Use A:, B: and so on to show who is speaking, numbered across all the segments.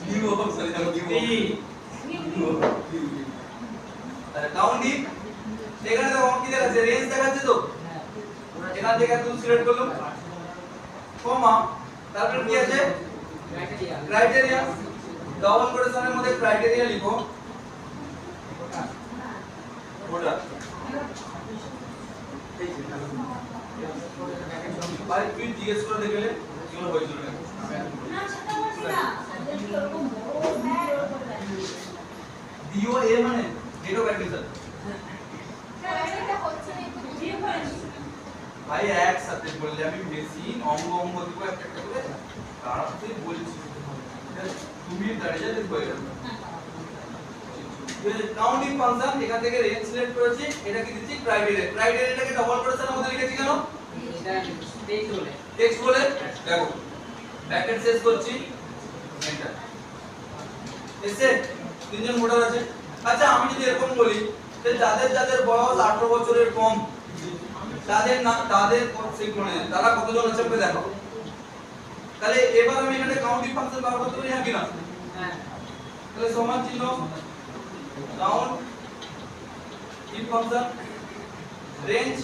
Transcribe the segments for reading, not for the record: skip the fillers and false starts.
A: new sorry দেখো new count deep এখানে তো কি দেখাচ্ছে রেঞ্জ দেখাচ্ছে তো এখান থেকে তুমি সিলেক্ট করলাম কমা তারপর কি আছে ক্রাইটেরিয়া ডবল কোটেশনের মধ্যে ক্রাইটেরিয়া লিখো ওটা ভাই তুই জিজ্ঞেস করে দেখলে কিভাবে হয়েছিল না সেটা বলছি না যদি এরকম বড় দিও এ মানে ডেট অফ অ্যাডমিশন এটা হচ্ছে না একটু বুঝিয়ে বলেন ভাই একসাথে বললে আমি বেশি অঙ্গ দিব একটা করে তারপরে বলছি তুমি দাঁড়িয়ে দেখো কাউন্টিং ফাংশন এখান থেকে রেঞ্জ সিলেক্ট করেছি এটা কি দিচ্ছি ক্রাইটেরিয়া ক্রাইটেরিয়াটাকে ডবল কোটেশনের মধ্যে লিখেছি কেন এটা টেক্সট বলে দেখো ব্র্যাকেট শেষ করছি এন্টার এসে তিনজন ভোটার আছে আচ্ছা আমি যদি এরকম বলি যে যাদের বয়স 18 বছরের কম তাদের সেগুলো তারা কতজন আছে আমাকে দেখো তাহলে এবার আমি এখানে কাউন্টিং ফাংশন ব্যবহার করতে পারি নাকি না হ্যাঁ তাহলে সমান চিহ্ন কাউন্ট ইন ফাংশন রেঞ্জ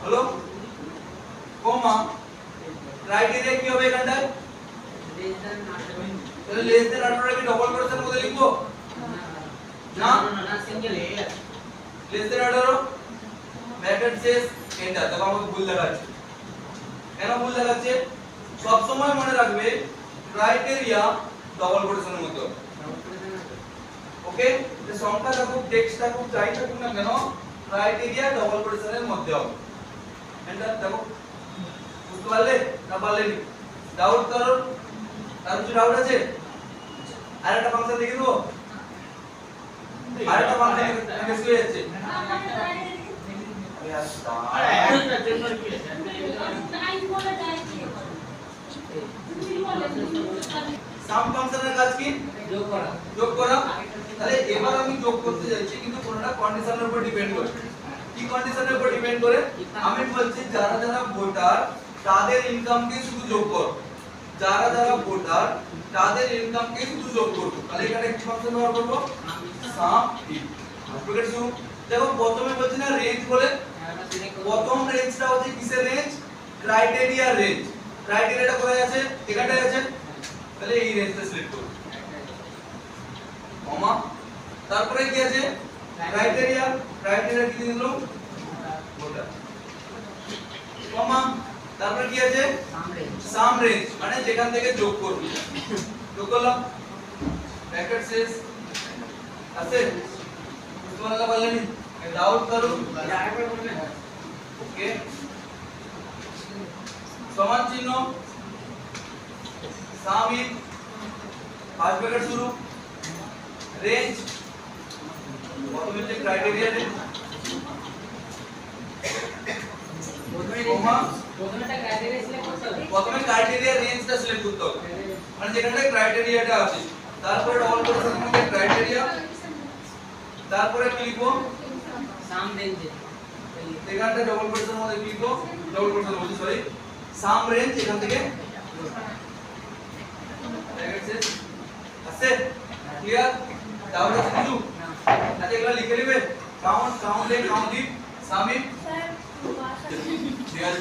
A: হলো কমা ক্রাইটেরিয়া কি হবে এখানটায় তাহলে লেস দেন 18 কি ডবল কোটেশন মধ্যে লিখবো না সিঙ্গেল এ লেস দেন 18 ব্র্যাকেট শেষ এন্টার তখন আমাকে ভুল দেখাচ্ছে কেন ভুল দেখাচ্ছে সব সময় মনে রাখবে ক্রাইটেরিয়া ডবল কোটেশনের মধ্যে ওকে যে সংখ্যা থাকুক টেক্সট থাকুক যাই থাকুক না কেন ক্রাইটেরিয়া ডবল কোটেশনের মধ্যে হবে এন্টার দেখো বুঝতে পারলে না পারলেনি ডাউট করো আর কিছু ডাউট আছে আরেকটা ফাংশন দেখে দেবো আরেকটা ফাংশন মিস হয়ে যাচ্ছে সাম ফাংশনের কাজ কি যোগ করা তাহলে এবার আমি যোগ করতে যাচ্ছি কিন্তু কোনটা কন্ডিশনের উপর ডিপেন্ড করে কি কন্ডিশনের উপর ডিপেন্ড করে আমি বলছি যারা ভোটার তাদের ইনকামকে শুধু যোগ করো যারা ভোটার তাদের ইনকামকে শুধু যোগ করো তাহলে এখানে কি ফাংশন ব্যবহার করব সাম ডিপ ব্র্যাকেট শুরু দেখো প্রথমে বলছি না রেঞ্জ বলে প্রথম রেঞ্জটা হচ্ছে কিসের রেঞ্জ ক্রাইটেরিয়া রেঞ্জ ক্রাইটেরিয়াটা কোথায় আছে এখানটায় আছে তাহলে এই রেঞ্জটা সিলেক্ট করব কমা তারপরে কি আছে ক্রাইটেরিয়া কি দিলাম ভোটার কমা তারপরে কি আছে সাম রেঞ্জ মানে যেখান থেকে যোগ করব যোগ করলাম ব্র্যাকেট শেষ আছে তোমরা বললেন ডাউট করো ওকে সমান চিহ্ন সাম ইন ফার্স্ট ব্র্যাকেট শুরু রেঞ্জ প্রথমে যে ক্রাইটেরিয়া রেঞ্জ প্রথমে ক্রাইটেরিয়া রেঞ্জটা সিলেক্ট করতে হবে মানে যেখানে ক্রাইটেরিয়াটা আছে তারপরে ডবল কোটেশনের মধ্যে ক্রাইটেরিয়া তারপরে কি লিখবো সাম রেঞ্জ এখানটা ডবল কোটেশনের মধ্যে কি লিখবো ডবল কোটেশন বলছি সরি সাম রেঞ্জ এখান থেকে ব্র্যাকেট শেষ আছে ক্লিয়ার তাহলে কিছু আচ্ছা এগুলো লিখে নেবে count deep some in sir